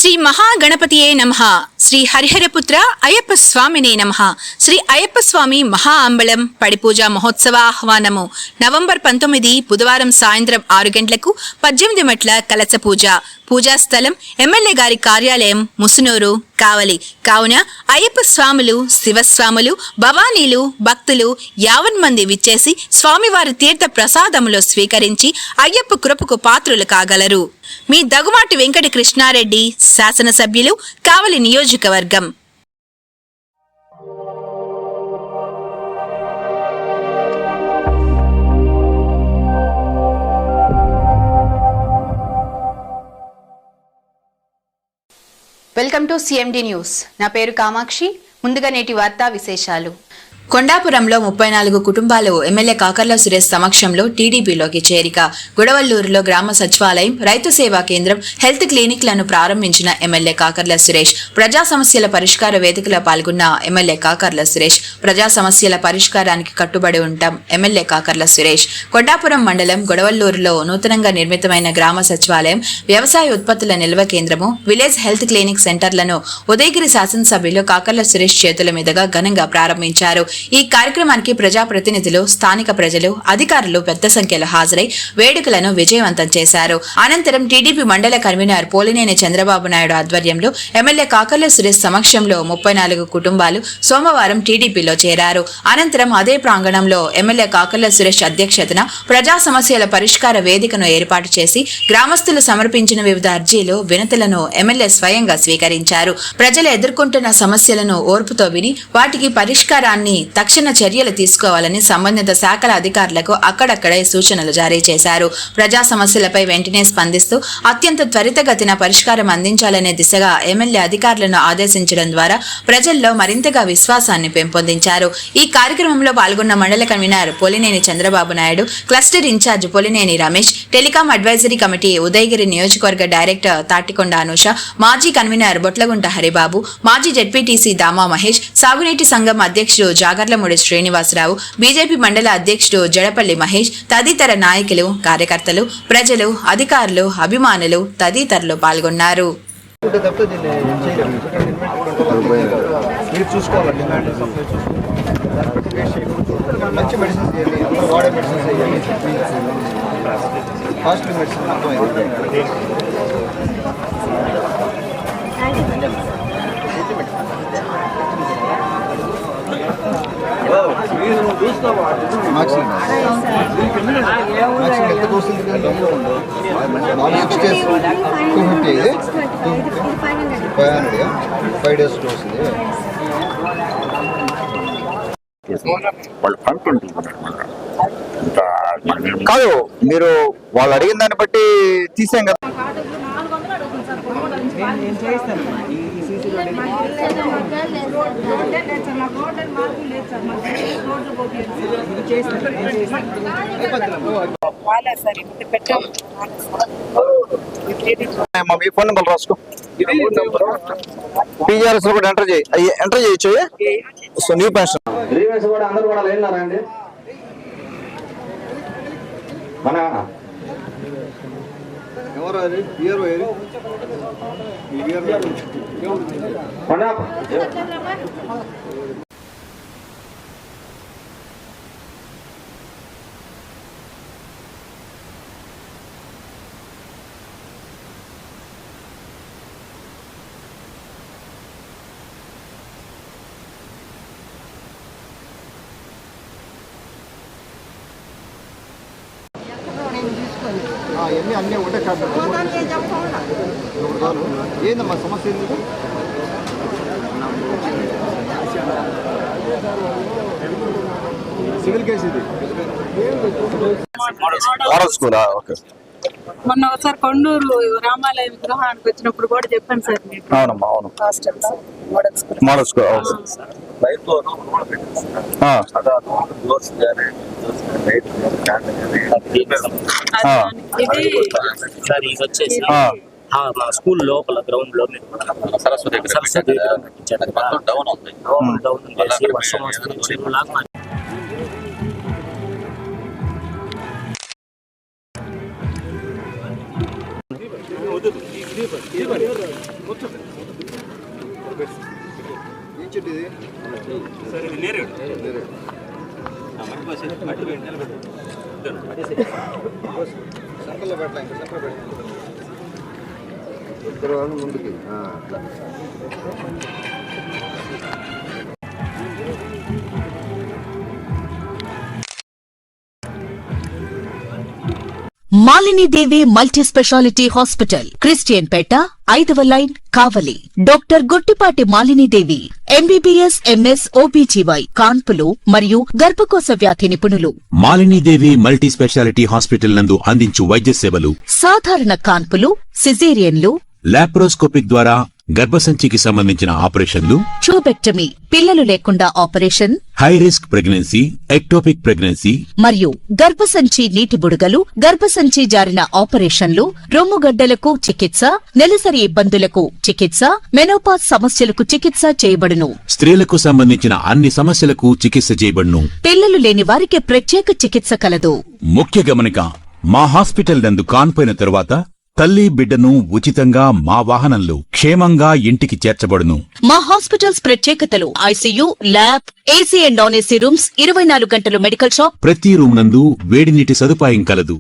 శ్రీ మహాగణపతియే నమః. శ్రీ హరిహరపుత్ర అయ్యప్ప స్వామినే నమః. శ్రీ అయ్యప్ప స్వామి మహా అంబళం పడిపూజ మహోత్సవ ఆహ్వానము. నవంబర్ 19 బుధవారం సాయంత్రం 6 గంటలకు 18 మెట్ల కలశ పూజ. పూజా స్థలం ఎమ్మెల్యే గారి కార్యాలయం ముసునూరు కావలి. కావున అయ్యప్ప స్వాములు, శివస్వాములు, భవానీలు, భక్తులు 50 మంది విచ్చేసి స్వామివారి తీర్థ ప్రసాదములు స్వీకరించి అయ్యప్ప కృపకు పాత్రులు కాగలరు. మీ దగ్గుమాటి వెంకట కృష్ణారెడ్డి, శాసనసభ్యులు, కావలి నియోజకవర్గం. Welcome to CMD news. నా పేరు కామాక్షి. ముందుగా నేటి వార్తా విశేషాలు. కొండాపురంలో 34 కుటుంబాలు ఎమ్మెల్యే కాకర్ల సురేష్ సమక్షంలో టీడీపీలోకి చేరిక. గుడవల్లూరులో గ్రామ సచివాలయం, రైతు సేవా కేంద్రం, హెల్త్ క్లినిక్లను ప్రారంభించిన ఎమ్మెల్యే కాకర్ల సురేష్. ప్రజా సమస్యల పరిష్కార వేదికలో పాల్గొన్న ఎమ్మెల్యే కాకర్ల సురేష్. ప్రజా సమస్యల పరిష్కారానికి కట్టుబడి ఉంటాం ఎమ్మెల్యే కాకర్ల సురేష్. కొండాపురం మండలం గుడవల్లూరులో నూతనంగా నిర్మితమైన గ్రామ సచివాలయం, వ్యవసాయ ఉత్పత్తుల నిల్వ కేంద్రము, విలేజ్ హెల్త్ క్లినిక్ సెంటర్లను ఉదయగిరి శాసనసభ్యులు కాకర్ల సురేష్ చేతుల మీదుగా ఘనంగా ప్రారంభించారు. ఈ కార్యక్రమానికి ప్రజాప్రతినిధులు, స్థానిక ప్రజలు, అధికారులు పెద్ద సంఖ్యలో హాజరై వేడుకలను విజయవంతం చేశారు. అనంతరం టీడీపీ మండల కన్వీనర్ పోలినేని చంద్రబాబు నాయుడు ఆధ్వర్యంలో ఎమ్మెల్యే కాకర్ల సురేష్ సమక్షంలో 34 కుటుంబాలు సోమవారం టీడీపీలో చేరారు. అనంతరం అదే ప్రాంగణంలో ఎమ్మెల్యే కాకర్ల సురేష్ అధ్యక్షతన ప్రజా సమస్యల పరిష్కార వేదికను ఏర్పాటు చేసి గ్రామస్తులు సమర్పించిన వివిధ అర్జీలు, వినతులను ఎమ్మెల్యే స్వయంగా స్వీకరించారు. ప్రజలు ఎదుర్కొంటున్న సమస్యలను ఓర్పుతో విని వాటికి పరిష్కారాన్ని, తక్షణ చర్యలు తీసుకోవాలని సంబంధిత శాఖల అధికారులకు అక్కడక్కడే సూచనలు జారీ చేశారు. ప్రజా సమస్యలపై వెంటనే స్పందిస్తూ అత్యంత త్వరితగతిన పరిష్కారం అందించాలనే దిశగా ఎమ్మెల్యే అధికారులను ఆదేశించడం ద్వారా ప్రజల్లో మరింతగా విశ్వాసాన్ని పెంపొందించారు. ఈ కార్యక్రమంలో పాల్గొన్న మండల convener Polineni Chandrababu Naidu, cluster incharge Polineni Ramesh, telecom advisory committee Udayagiri నియోజకవర్గ డైరెక్టర్ తాటికొండ అనూష, మాజీ కన్వీనర్ బొట్లగుంట హరిబాబు, మాజీ జెడ్పీటీసీ దామా మహేష్, సాగునీటి సంఘం అధ్యక్షుడు జాగర్లమూడి శ్రీనివాసరావు, బీజేపీ మండల అధ్యక్షుడు జడపల్లి మహేష్ తదితర నాయకులు, కార్యకర్తలు, ప్రజలు, అధికారులు, అభిమానులు తదితరులు పాల్గొన్నారు. కాదు, మీరు వాళ్ళు అడిగిన దాన్ని బట్టి తీసాం కదా. మీ ఫోన్ నెంబర్ రాసుకో, పీజీఆర్ఎస్ కూడా ఎంటర్ చేయొచ్చు. సో న్యూ పెన్షన్ కూడా అందరూ కూడా లేనారా అండి? మన ఎవరు అది ఇయర్ అన్నీ ఒకటే కాదు. ఏందమ్మా సమస్య? సివిల్ కేసు ఇది. స్కూలా? ఓకే. మొన్న ఒకసారి కొండూరు రామాలయ విగ్రహానికి వచ్చినప్పుడు కూడా చెప్పాను సార్. అవునమ్మా, అవును. మోడల్ స్కూల్ మా స్కూల్ లోపల గ్రౌండ్ లో సరస్వతి డౌన్ ఉంది. వర్షం వస్తుంది. Ini ముందుకి అట్లా Malinidevi multi speciality hospital, Christian Peta, 5వ line, Kavali. Doctor Gottipati Malinidevi, MBBS, MS, OBGY, కాన్పులు మరియు గర్భకోశ వ్యాధి నిపుణులు. మాలినీదేవి మల్టీ స్పెషాలిటీ హాస్పిటల్ నందు అందించు వైద్య సేవలు: సాధారణ కాన్పులు, సిజేరియన్లు, లాప్రోస్కోపిక్ ద్వారా గర్భసంచికి సంబంధించిన ఆపరేషన్లు, ట్యూబెక్టమీ, పిల్లలు లేకుండా operation, high risk pregnancy, ectopic pregnancy మరియు గర్భసంచి నీటి బుడగలు, గర్భసంచి జారిన ఆపరేషన్లు, రొమ్ముగడ్డలకు చికిత్స, నెలసరి ఇబ్బందులకు చికిత్స, మెనోపాజ్ సమస్యలకు చికిత్స చేయబడును. స్త్రీలకు సంబంధించిన అన్ని సమస్యలకు చికిత్స చేయబడును. పిల్లలు లేని వారికి ప్రత్యేక చికిత్స కలదు. ముఖ్య గమనిక: మా హాస్పిటల్ నందు కాన్పోయిన తరువాత తల్లి బిడ్డను ఉచితంగా మా వాహనంలో క్షేమంగా ఇంటికి చేర్చబడును. మా హాస్పిటల్స్ ప్రత్యేకతలు: ICU, lab, AC and non AC rooms, 24 గంటలు మెడికల్ షాప్, ప్రతి రూమ్ నందు వేడి నీటి సదుపాయం కలదు.